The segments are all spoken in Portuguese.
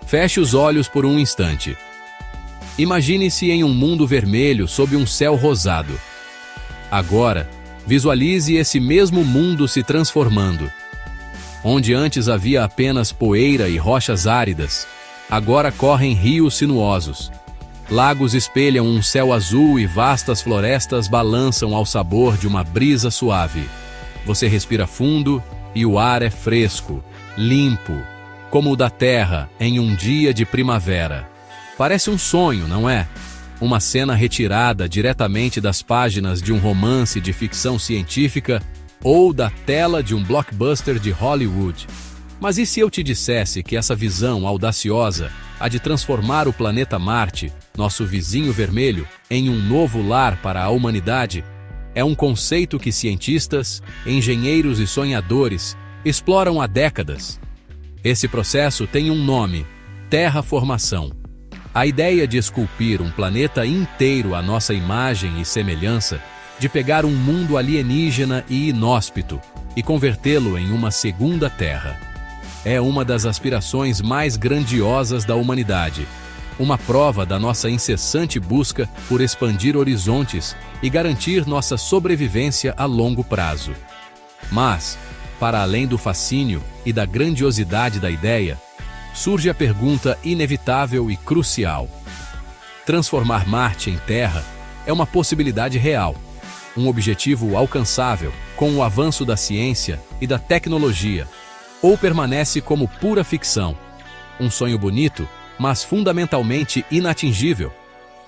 Feche os olhos por um instante. Imagine-se em um mundo vermelho sob um céu rosado. Agora, visualize esse mesmo mundo se transformando. Onde antes havia apenas poeira e rochas áridas, agora correm rios sinuosos. Lagos espelham um céu azul e vastas florestas balançam ao sabor de uma brisa suave. Você respira fundo e o ar é fresco, limpo, como o da terra em um dia de primavera. Parece um sonho, não é? Uma cena retirada diretamente das páginas de um romance de ficção científica ou da tela de um blockbuster de Hollywood. Mas e se eu te dissesse que essa visão audaciosa há de transformar o planeta Marte, nosso vizinho vermelho, em um novo lar para a humanidade? É um conceito que cientistas, engenheiros e sonhadores exploram há décadas. Esse processo tem um nome: terraformação. A ideia de esculpir um planeta inteiro à nossa imagem e semelhança, de pegar um mundo alienígena e inóspito e convertê-lo em uma segunda Terra. É uma das aspirações mais grandiosas da humanidade, uma prova da nossa incessante busca por expandir horizontes e garantir nossa sobrevivência a longo prazo. Mas, para além do fascínio e da grandiosidade da ideia, surge a pergunta inevitável e crucial. Transformar Marte em Terra é uma possibilidade real, um objetivo alcançável com o avanço da ciência e da tecnologia, ou permanece como pura ficção, um sonho bonito, mas fundamentalmente inatingível?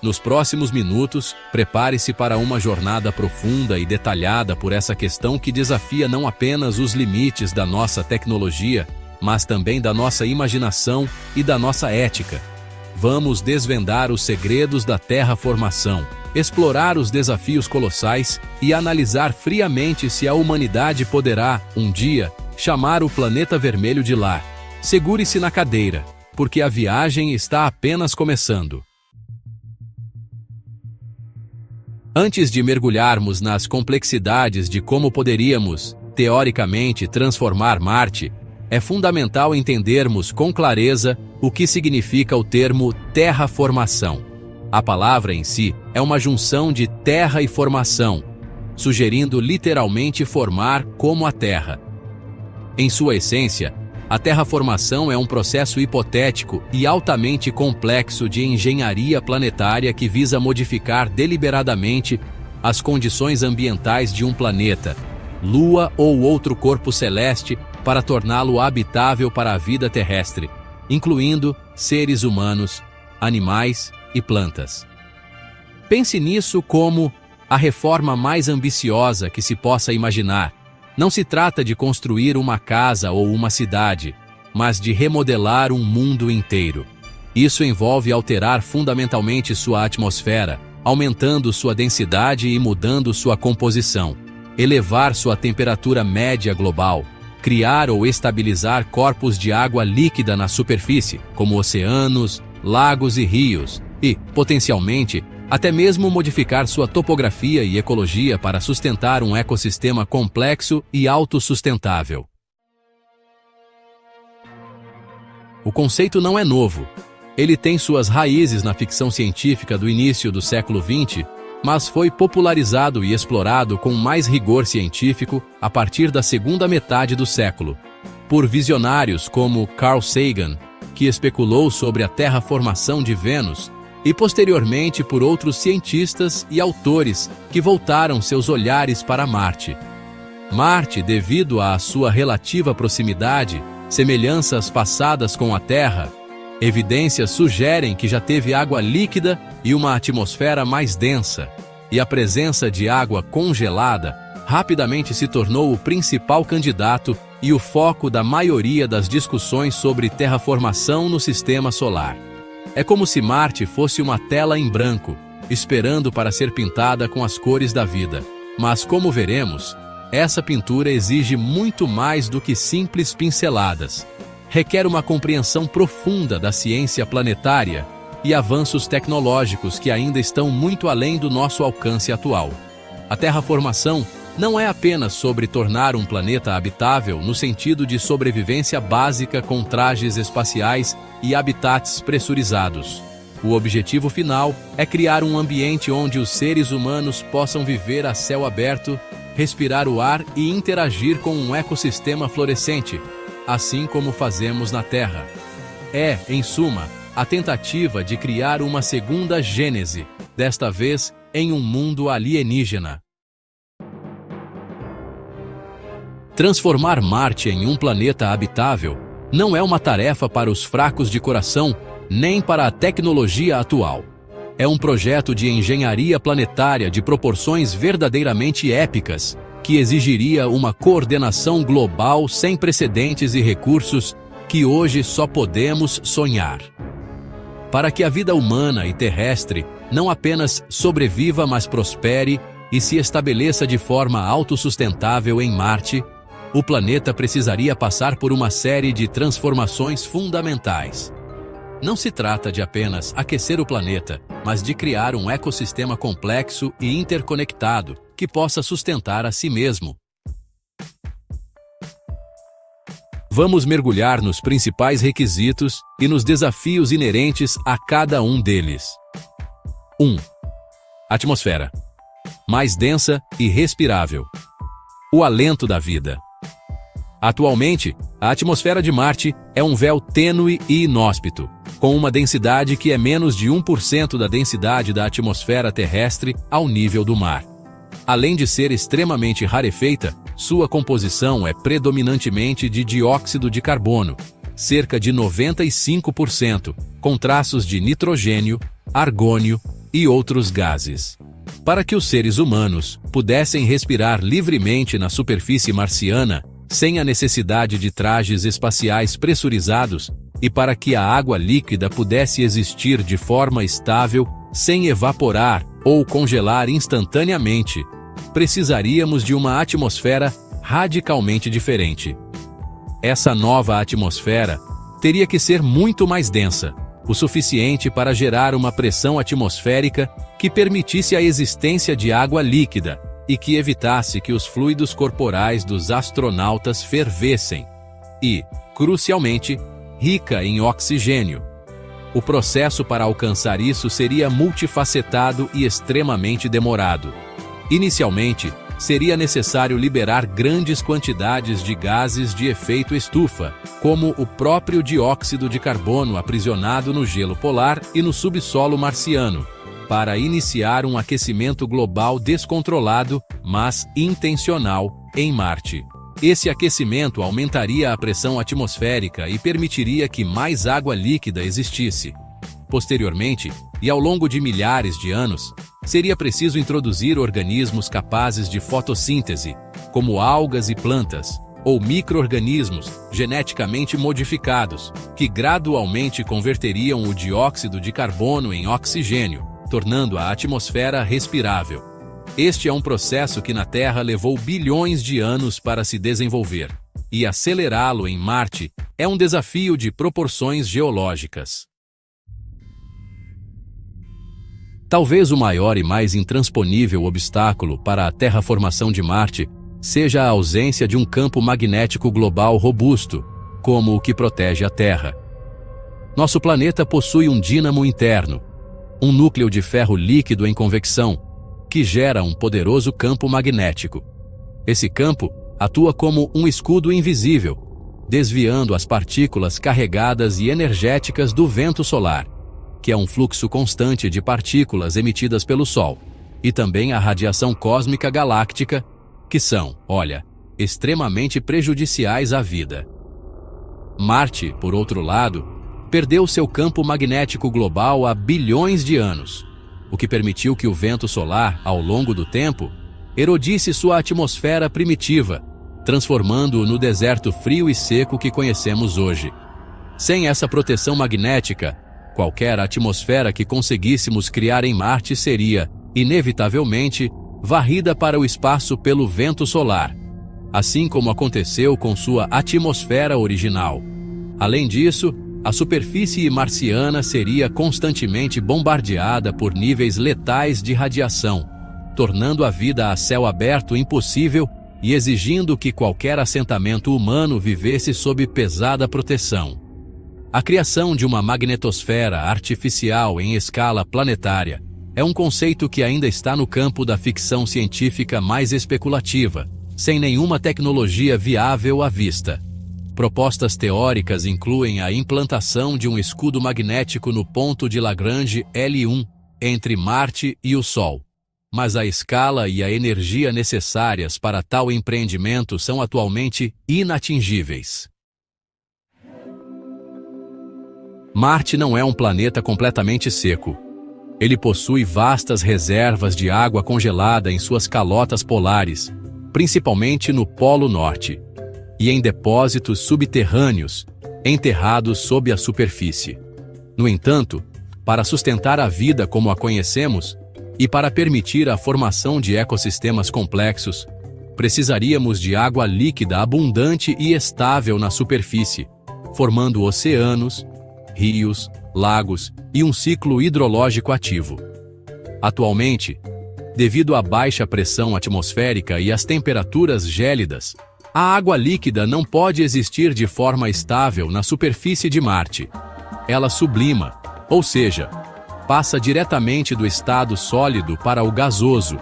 Nos próximos minutos, prepare-se para uma jornada profunda e detalhada por essa questão que desafia não apenas os limites da nossa tecnologia, mas também da nossa imaginação e da nossa ética. Vamos desvendar os segredos da terraformação, explorar os desafios colossais e analisar friamente se a humanidade poderá, um dia, chamar o planeta vermelho de lar. Segure-se na cadeira, porque a viagem está apenas começando. Antes de mergulharmos nas complexidades de como poderíamos, teoricamente, transformar Marte, é fundamental entendermos com clareza o que significa o termo terraformação. A palavra em si é uma junção de terra e formação, sugerindo literalmente formar como a Terra. Em sua essência, a terraformação é um processo hipotético e altamente complexo de engenharia planetária que visa modificar deliberadamente as condições ambientais de um planeta, lua ou outro corpo celeste para torná-lo habitável para a vida terrestre, incluindo seres humanos, animais e plantas. Pense nisso como a reforma mais ambiciosa que se possa imaginar. Não se trata de construir uma casa ou uma cidade, mas de remodelar um mundo inteiro. Isso envolve alterar fundamentalmente sua atmosfera, aumentando sua densidade e mudando sua composição, elevar sua temperatura média global, criar ou estabilizar corpos de água líquida na superfície, como oceanos, lagos e rios, e, potencialmente, até mesmo modificar sua topografia e ecologia para sustentar um ecossistema complexo e autossustentável. O conceito não é novo. Ele tem suas raízes na ficção científica do início do século XX, mas foi popularizado e explorado com mais rigor científico a partir da segunda metade do século, por visionários como Carl Sagan, que especulou sobre a terraformação de Vênus, e posteriormente por outros cientistas e autores que voltaram seus olhares para Marte. Marte, devido à sua relativa proximidade, semelhanças passadas com a Terra, evidências sugerem que já teve água líquida e uma atmosfera mais densa, e a presença de água congelada rapidamente se tornou o principal candidato e o foco da maioria das discussões sobre terraformação no sistema solar. É como se Marte fosse uma tela em branco, esperando para ser pintada com as cores da vida. Mas, como veremos, essa pintura exige muito mais do que simples pinceladas. Requer uma compreensão profunda da ciência planetária e avanços tecnológicos que ainda estão muito além do nosso alcance atual. A terraformação não é apenas sobre tornar um planeta habitável no sentido de sobrevivência básica com trajes espaciais e habitats pressurizados. O objetivo final é criar um ambiente onde os seres humanos possam viver a céu aberto, respirar o ar e interagir com um ecossistema florescente, assim como fazemos na Terra. É, em suma, a tentativa de criar uma segunda Gênese, desta vez em um mundo alienígena. Transformar Marte em um planeta habitável não é uma tarefa para os fracos de coração, nem para a tecnologia atual. É um projeto de engenharia planetária de proporções verdadeiramente épicas, que exigiria uma coordenação global sem precedentes e recursos que hoje só podemos sonhar. Para que a vida humana e terrestre não apenas sobreviva, mas prospere e se estabeleça de forma autossustentável em Marte, o planeta precisaria passar por uma série de transformações fundamentais. Não se trata de apenas aquecer o planeta, mas de criar um ecossistema complexo e interconectado que possa sustentar a si mesmo. Vamos mergulhar nos principais requisitos e nos desafios inerentes a cada um deles. 1. Atmosfera. Mais densa e respirável. O alento da vida. Atualmente, a atmosfera de Marte é um véu tênue e inóspito, com uma densidade que é menos de 1% da densidade da atmosfera terrestre ao nível do mar. Além de ser extremamente rarefeita, sua composição é predominantemente de dióxido de carbono, cerca de 95%, com traços de nitrogênio, argônio e outros gases. Para que os seres humanos pudessem respirar livremente na superfície marciana, sem a necessidade de trajes espaciais pressurizados, e para que a água líquida pudesse existir de forma estável, sem evaporar ou congelar instantaneamente, precisaríamos de uma atmosfera radicalmente diferente. Essa nova atmosfera teria que ser muito mais densa, o suficiente para gerar uma pressão atmosférica que permitisse a existência de água líquida e que evitasse que os fluidos corporais dos astronautas fervessem. E, crucialmente, rica em oxigênio. O processo para alcançar isso seria multifacetado e extremamente demorado. Inicialmente, seria necessário liberar grandes quantidades de gases de efeito estufa, como o próprio dióxido de carbono aprisionado no gelo polar e no subsolo marciano, para iniciar um aquecimento global descontrolado, mas intencional, em Marte. Esse aquecimento aumentaria a pressão atmosférica e permitiria que mais água líquida existisse. Posteriormente, e ao longo de milhares de anos, seria preciso introduzir organismos capazes de fotossíntese, como algas e plantas, ou micro-organismos geneticamente modificados, que gradualmente converteriam o dióxido de carbono em oxigênio, tornando a atmosfera respirável. Este é um processo que na Terra levou bilhões de anos para se desenvolver, e acelerá-lo em Marte é um desafio de proporções geológicas. Talvez o maior e mais intransponível obstáculo para a terraformação de Marte seja a ausência de um campo magnético global robusto, como o que protege a Terra. Nosso planeta possui um dínamo interno, um núcleo de ferro líquido em convecção, que gera um poderoso campo magnético. Esse campo atua como um escudo invisível, desviando as partículas carregadas e energéticas do vento solar, que é um fluxo constante de partículas emitidas pelo Sol, e também a radiação cósmica galáctica, que são, extremamente prejudiciais à vida. Marte, por outro lado, perdeu seu campo magnético global há bilhões de anos, o que permitiu que o vento solar, ao longo do tempo, erodisse sua atmosfera primitiva, transformando-o no deserto frio e seco que conhecemos hoje. Sem essa proteção magnética, qualquer atmosfera que conseguíssemos criar em Marte seria, inevitavelmente, varrida para o espaço pelo vento solar, assim como aconteceu com sua atmosfera original. Além disso, a superfície marciana seria constantemente bombardeada por níveis letais de radiação, tornando a vida a céu aberto impossível e exigindo que qualquer assentamento humano vivesse sob pesada proteção. A criação de uma magnetosfera artificial em escala planetária é um conceito que ainda está no campo da ficção científica mais especulativa, sem nenhuma tecnologia viável à vista. Propostas teóricas incluem a implantação de um escudo magnético no ponto de Lagrange L1 entre Marte e o Sol. Mas a escala e a energia necessárias para tal empreendimento são atualmente inatingíveis. Marte não é um planeta completamente seco. Ele possui vastas reservas de água congelada em suas calotas polares, principalmente no Polo Norte, e em depósitos subterrâneos, enterrados sob a superfície. No entanto, para sustentar a vida como a conhecemos, e para permitir a formação de ecossistemas complexos, precisaríamos de água líquida abundante e estável na superfície, formando oceanos, rios, lagos e um ciclo hidrológico ativo. Atualmente, devido à baixa pressão atmosférica e às temperaturas gélidas, a água líquida não pode existir de forma estável na superfície de Marte. Ela sublima, ou seja, passa diretamente do estado sólido para o gasoso,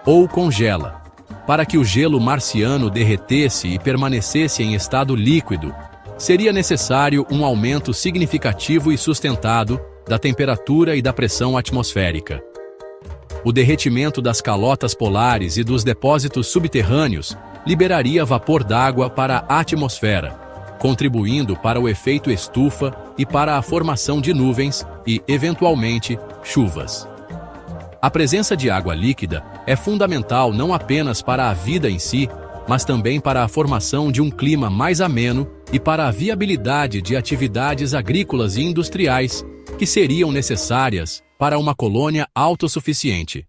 ou congela. Para que o gelo marciano derretesse e permanecesse em estado líquido, seria necessário um aumento significativo e sustentado da temperatura e da pressão atmosférica. O derretimento das calotas polares e dos depósitos subterrâneos liberaria vapor d'água para a atmosfera, contribuindo para o efeito estufa e para a formação de nuvens e, eventualmente, chuvas. A presença de água líquida é fundamental não apenas para a vida em si, mas também para a formação de um clima mais ameno e para a viabilidade de atividades agrícolas e industriais que seriam necessárias para uma colônia autossuficiente.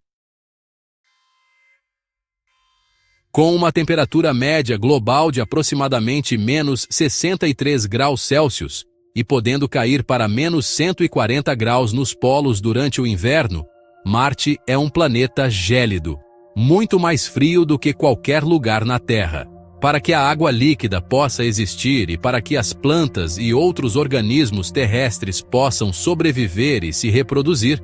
Com uma temperatura média global de aproximadamente menos 63 graus Celsius e podendo cair para menos 140 graus nos polos durante o inverno, Marte é um planeta gélido, muito mais frio do que qualquer lugar na Terra. Para que a água líquida possa existir e para que as plantas e outros organismos terrestres possam sobreviver e se reproduzir,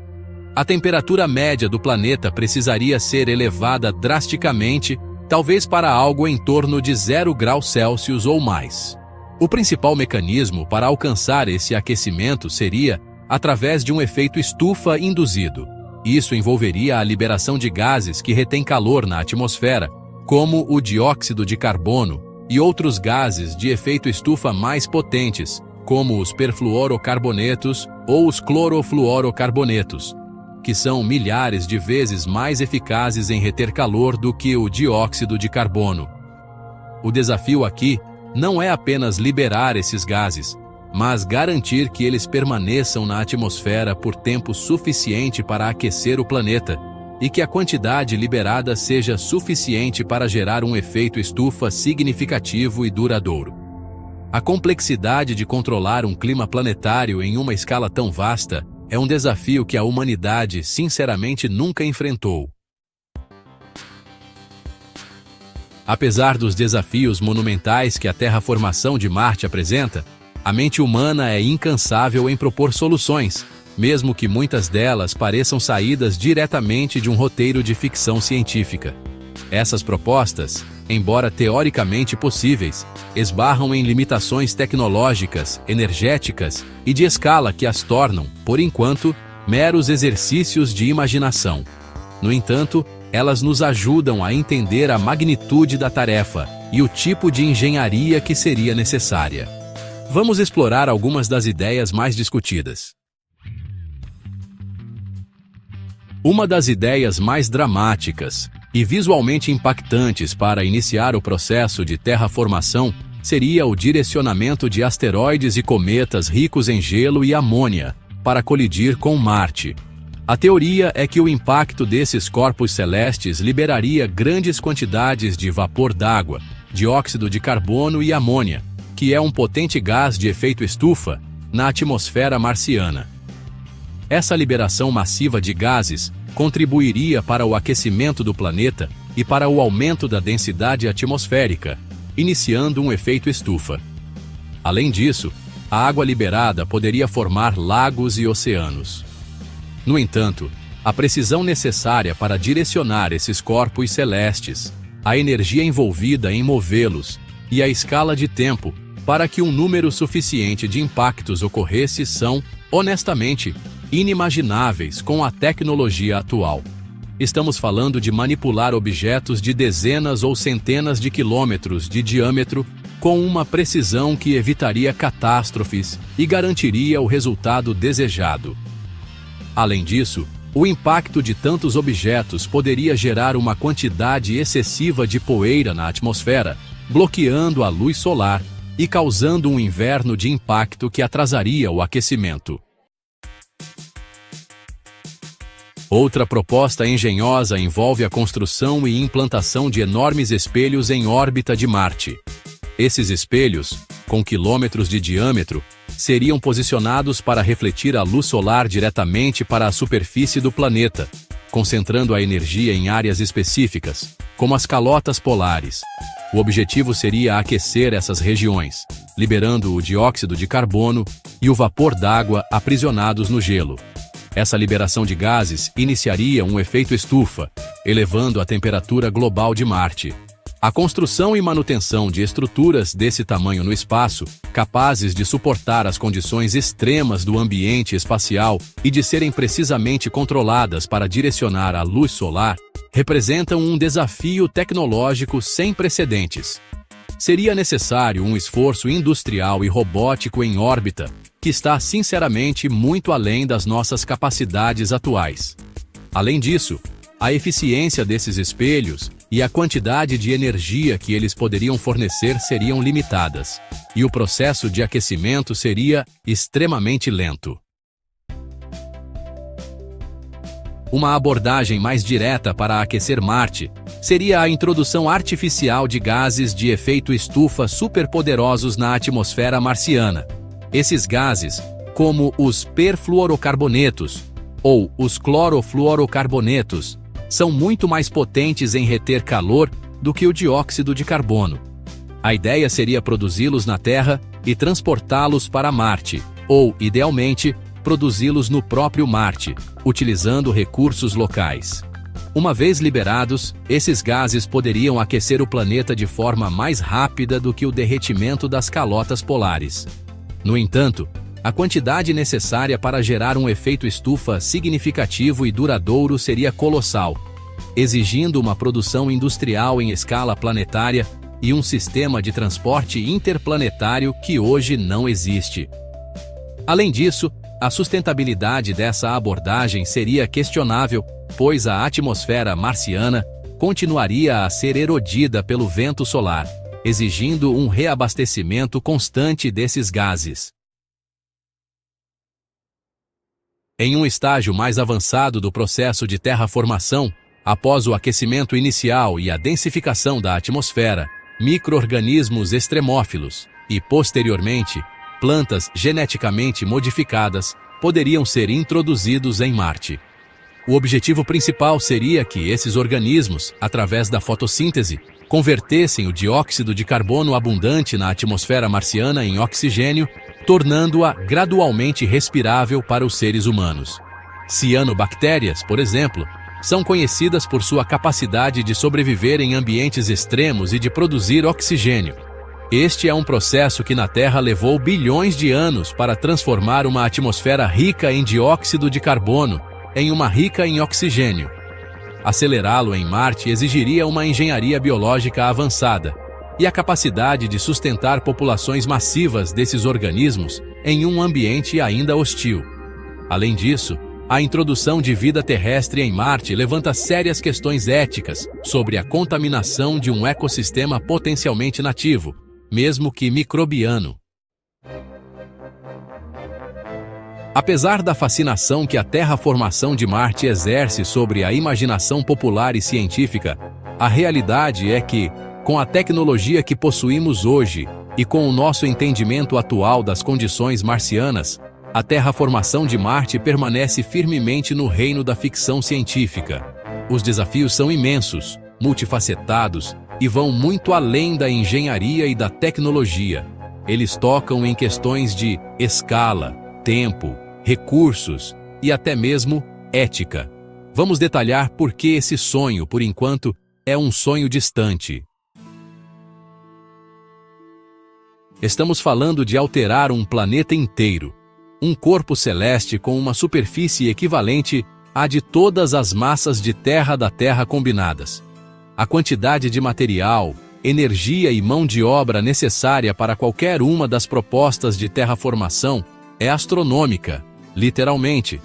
a temperatura média do planeta precisaria ser elevada drasticamente, talvez para algo em torno de 0 graus Celsius ou mais. O principal mecanismo para alcançar esse aquecimento seria através de um efeito estufa induzido. Isso envolveria a liberação de gases que retêm calor na atmosfera, como o dióxido de carbono e outros gases de efeito estufa mais potentes, como os perfluorocarbonetos ou os clorofluorocarbonetos, que são milhares de vezes mais eficazes em reter calor do que o dióxido de carbono. O desafio aqui não é apenas liberar esses gases, mas garantir que eles permaneçam na atmosfera por tempo suficiente para aquecer o planeta e que a quantidade liberada seja suficiente para gerar um efeito estufa significativo e duradouro. A complexidade de controlar um clima planetário em uma escala tão vasta é um desafio que a humanidade, sinceramente, nunca enfrentou. Apesar dos desafios monumentais que a terraformação de Marte apresenta, a mente humana é incansável em propor soluções, mesmo que muitas delas pareçam saídas diretamente de um roteiro de ficção científica. Essas propostas, embora teoricamente possíveis, esbarram em limitações tecnológicas, energéticas e de escala que as tornam, por enquanto, meros exercícios de imaginação. No entanto, elas nos ajudam a entender a magnitude da tarefa e o tipo de engenharia que seria necessária. Vamos explorar algumas das ideias mais discutidas. Uma das ideias mais dramáticas e visualmente impactantes para iniciar o processo de terraformação seria o direcionamento de asteroides e cometas ricos em gelo e amônia para colidir com Marte. A teoria é que o impacto desses corpos celestes liberaria grandes quantidades de vapor d'água, dióxido de carbono e amônia, que é um potente gás de efeito estufa, na atmosfera marciana. Essa liberação massiva de gases contribuiria para o aquecimento do planeta e para o aumento da densidade atmosférica, iniciando um efeito estufa. Além disso, a água liberada poderia formar lagos e oceanos. No entanto, a precisão necessária para direcionar esses corpos celestes, a energia envolvida em movê-los e a escala de tempo para que um número suficiente de impactos ocorresse são, honestamente, inimagináveis com a tecnologia atual. Estamos falando de manipular objetos de dezenas ou centenas de quilômetros de diâmetro com uma precisão que evitaria catástrofes e garantiria o resultado desejado. Além disso, o impacto de tantos objetos poderia gerar uma quantidade excessiva de poeira na atmosfera, bloqueando a luz solar e causando um inverno de impacto que atrasaria o aquecimento. Outra proposta engenhosa envolve a construção e implantação de enormes espelhos em órbita de Marte. Esses espelhos, com quilômetros de diâmetro, seriam posicionados para refletir a luz solar diretamente para a superfície do planeta, concentrando a energia em áreas específicas, como as calotas polares. O objetivo seria aquecer essas regiões, liberando o dióxido de carbono e o vapor d'água aprisionados no gelo. Essa liberação de gases iniciaria um efeito estufa, elevando a temperatura global de Marte. A construção e manutenção de estruturas desse tamanho no espaço, capazes de suportar as condições extremas do ambiente espacial e de serem precisamente controladas para direcionar a luz solar, representam um desafio tecnológico sem precedentes. Seria necessário um esforço industrial e robótico em órbita, que está sinceramente muito além das nossas capacidades atuais. Além disso, a eficiência desses espelhos e a quantidade de energia que eles poderiam fornecer seriam limitadas, e o processo de aquecimento seria extremamente lento. Uma abordagem mais direta para aquecer Marte seria a introdução artificial de gases de efeito estufa superpoderosos na atmosfera marciana. Esses gases, como os perfluorocarbonetos ou os clorofluorocarbonetos, são muito mais potentes em reter calor do que o dióxido de carbono. A ideia seria produzi-los na Terra e transportá-los para Marte, ou, idealmente, produzi-los no próprio Marte, utilizando recursos locais. Uma vez liberados, esses gases poderiam aquecer o planeta de forma mais rápida do que o derretimento das calotas polares. No entanto, a quantidade necessária para gerar um efeito estufa significativo e duradouro seria colossal, exigindo uma produção industrial em escala planetária e um sistema de transporte interplanetário que hoje não existe. Além disso, a sustentabilidade dessa abordagem seria questionável, pois a atmosfera marciana continuaria a ser erodida pelo vento solar, exigindo um reabastecimento constante desses gases. Em um estágio mais avançado do processo de terraformação, após o aquecimento inicial e a densificação da atmosfera, micro-organismos extremófilos e, posteriormente, plantas geneticamente modificadas poderiam ser introduzidos em Marte. O objetivo principal seria que esses organismos, através da fotossíntese, convertessem o dióxido de carbono abundante na atmosfera marciana em oxigênio, tornando-a gradualmente respirável para os seres humanos. Cianobactérias, por exemplo, são conhecidas por sua capacidade de sobreviver em ambientes extremos e de produzir oxigênio. Este é um processo que na Terra levou bilhões de anos para transformar uma atmosfera rica em dióxido de carbono em uma rica em oxigênio. Acelerá-lo em Marte exigiria uma engenharia biológica avançada e a capacidade de sustentar populações massivas desses organismos em um ambiente ainda hostil. Além disso, a introdução de vida terrestre em Marte levanta sérias questões éticas sobre a contaminação de um ecossistema potencialmente nativo, mesmo que microbiano. Apesar da fascinação que a terraformação de Marte exerce sobre a imaginação popular e científica, a realidade é que, com a tecnologia que possuímos hoje e com o nosso entendimento atual das condições marcianas, a terraformação de Marte permanece firmemente no reino da ficção científica. Os desafios são imensos, multifacetados e vão muito além da engenharia e da tecnologia. Eles tocam em questões de escala, tempo, recursos e até mesmo ética. Vamos detalhar por que esse sonho, por enquanto, é um sonho distante. Estamos falando de alterar um planeta inteiro, um corpo celeste com uma superfície equivalente à de todas as massas de terra da Terra combinadas. A quantidade de material, energia e mão de obra necessária para qualquer uma das propostas de terraformação é astronômica, literalmente.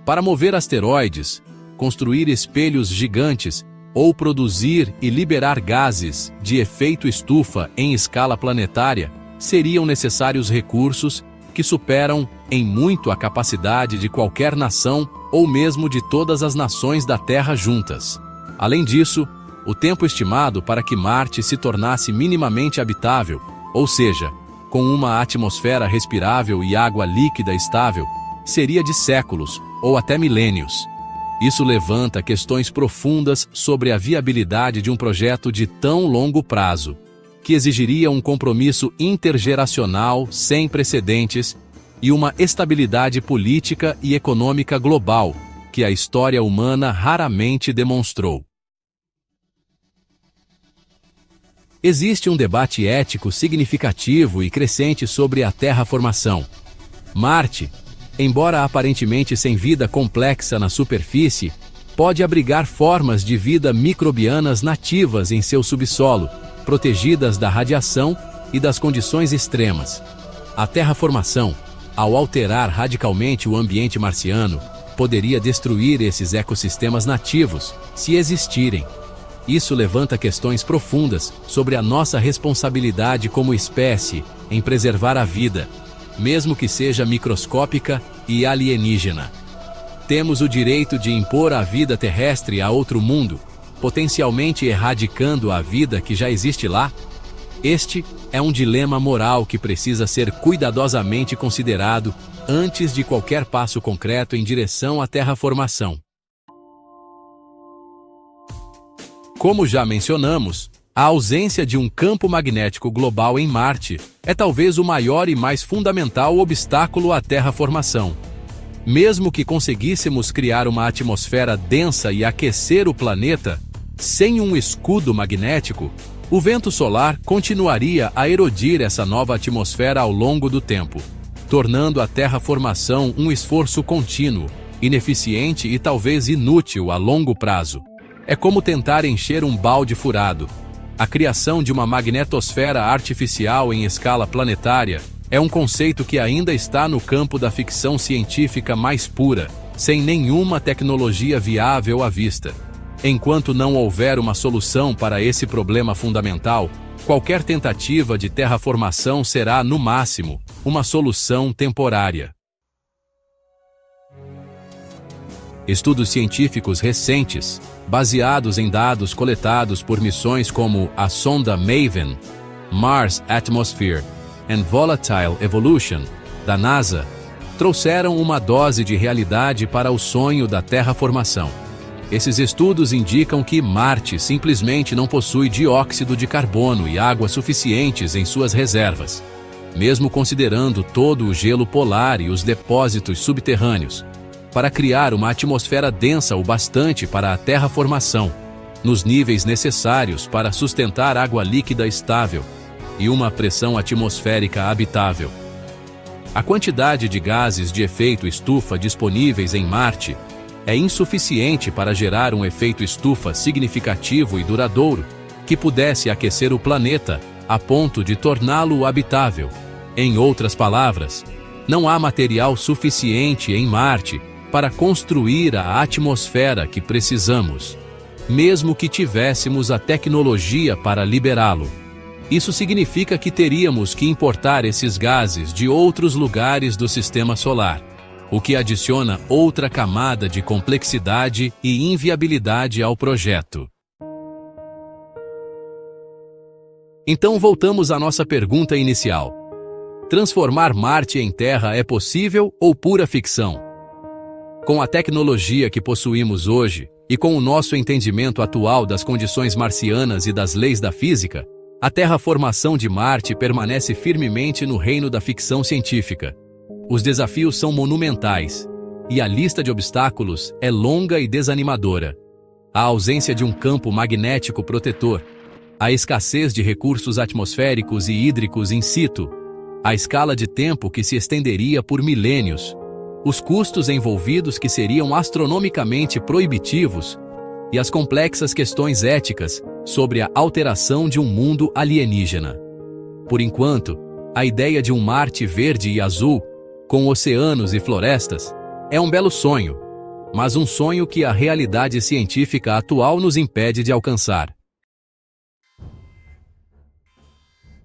Para mover asteroides, construir espelhos gigantes ou produzir e liberar gases de efeito estufa em escala planetária, seriam necessários recursos que superam em muito a capacidade de qualquer nação ou mesmo de todas as nações da Terra juntas. Além disso, o tempo estimado para que Marte se tornasse minimamente habitável, ou seja, com uma atmosfera respirável e água líquida estável, seria de séculos ou até milênios. Isso levanta questões profundas sobre a viabilidade de um projeto de tão longo prazo, que exigiria um compromisso intergeracional sem precedentes e uma estabilidade política e econômica global, que a história humana raramente demonstrou. Existe um debate ético significativo e crescente sobre a terraformação. Marte, embora aparentemente sem vida complexa na superfície, pode abrigar formas de vida microbianas nativas em seu subsolo, protegidas da radiação e das condições extremas. A terraformação, ao alterar radicalmente o ambiente marciano, poderia destruir esses ecossistemas nativos, se existirem. Isso levanta questões profundas sobre a nossa responsabilidade como espécie em preservar a vida, mesmo que seja microscópica e alienígena. Temos o direito de impor a vida terrestre a outro mundo, potencialmente erradicando a vida que já existe lá? Este é um dilema moral que precisa ser cuidadosamente considerado antes de qualquer passo concreto em direção à terraformação. Como já mencionamos, a ausência de um campo magnético global em Marte é talvez o maior e mais fundamental obstáculo à terraformação. Mesmo que conseguíssemos criar uma atmosfera densa e aquecer o planeta, sem um escudo magnético, o vento solar continuaria a erodir essa nova atmosfera ao longo do tempo, tornando a terraformação um esforço contínuo, ineficiente e talvez inútil a longo prazo. É como tentar encher um balde furado. A criação de uma magnetosfera artificial em escala planetária é um conceito que ainda está no campo da ficção científica mais pura, sem nenhuma tecnologia viável à vista. Enquanto não houver uma solução para esse problema fundamental, qualquer tentativa de terraformação será, no máximo, uma solução temporária. Estudos científicos recentes, baseados em dados coletados por missões como a sonda MAVEN, Mars Atmosphere and Volatile Evolution, da NASA, trouxeram uma dose de realidade para o sonho da terraformação. Esses estudos indicam que Marte simplesmente não possui dióxido de carbono e água suficientes em suas reservas, mesmo considerando todo o gelo polar e os depósitos subterrâneos, para criar uma atmosfera densa o bastante para a terraformação, nos níveis necessários para sustentar água líquida estável e uma pressão atmosférica habitável. A quantidade de gases de efeito estufa disponíveis em Marte é insuficiente para gerar um efeito estufa significativo e duradouro que pudesse aquecer o planeta a ponto de torná-lo habitável. Em outras palavras, não há material suficiente em Marte para construir a atmosfera que precisamos, mesmo que tivéssemos a tecnologia para liberá-lo. Isso significa que teríamos que importar esses gases de outros lugares do sistema solar, o que adiciona outra camada de complexidade e inviabilidade ao projeto. Então voltamos à nossa pergunta inicial. transformar Marte em Terra é possível ou pura ficção? Com a tecnologia que possuímos hoje e com o nosso entendimento atual das condições marcianas e das leis da física, a terraformação de Marte permanece firmemente no reino da ficção científica. Os desafios são monumentais e a lista de obstáculos é longa e desanimadora. A ausência de um campo magnético protetor, a escassez de recursos atmosféricos e hídricos in situ, a escala de tempo que se estenderia por milênios, os custos envolvidos que seriam astronomicamente proibitivos e as complexas questões éticas sobre a alteração de um mundo alienígena. Por enquanto, a ideia de um Marte verde e azul, com oceanos e florestas, é um belo sonho, mas um sonho que a realidade científica atual nos impede de alcançar.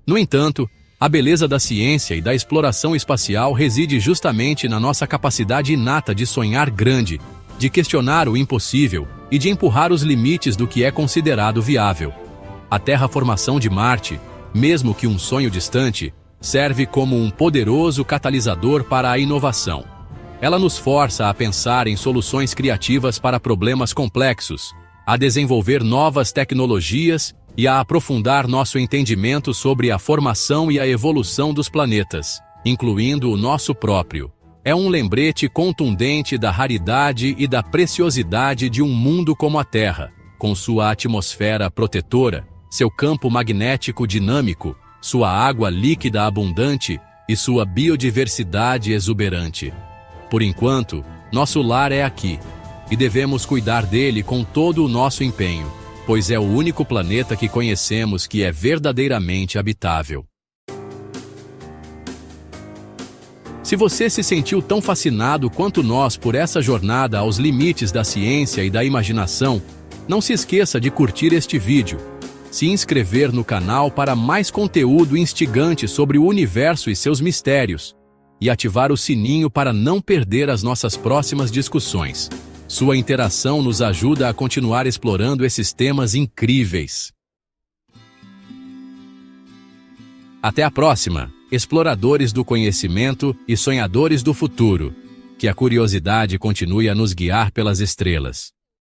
No entanto, a beleza da ciência e da exploração espacial reside justamente na nossa capacidade inata de sonhar grande, de questionar o impossível e de empurrar os limites do que é considerado viável. A terraformação de Marte, mesmo que um sonho distante, serve como um poderoso catalisador para a inovação. Ela nos força a pensar em soluções criativas para problemas complexos, a desenvolver novas tecnologias e a aprofundar nosso entendimento sobre a formação e a evolução dos planetas, incluindo o nosso próprio. É um lembrete contundente da raridade e da preciosidade de um mundo como a Terra, com sua atmosfera protetora, seu campo magnético dinâmico, sua água líquida abundante e sua biodiversidade exuberante. Por enquanto, nosso lar é aqui, e devemos cuidar dele com todo o nosso empenho, pois é o único planeta que conhecemos que é verdadeiramente habitável. Se você se sentiu tão fascinado quanto nós por essa jornada aos limites da ciência e da imaginação, não se esqueça de curtir este vídeo, se inscrever no canal para mais conteúdo instigante sobre o universo e seus mistérios, e ativar o sininho para não perder as nossas próximas discussões. Sua interação nos ajuda a continuar explorando esses temas incríveis. Até a próxima, exploradores do conhecimento e sonhadores do futuro. Que a curiosidade continue a nos guiar pelas estrelas.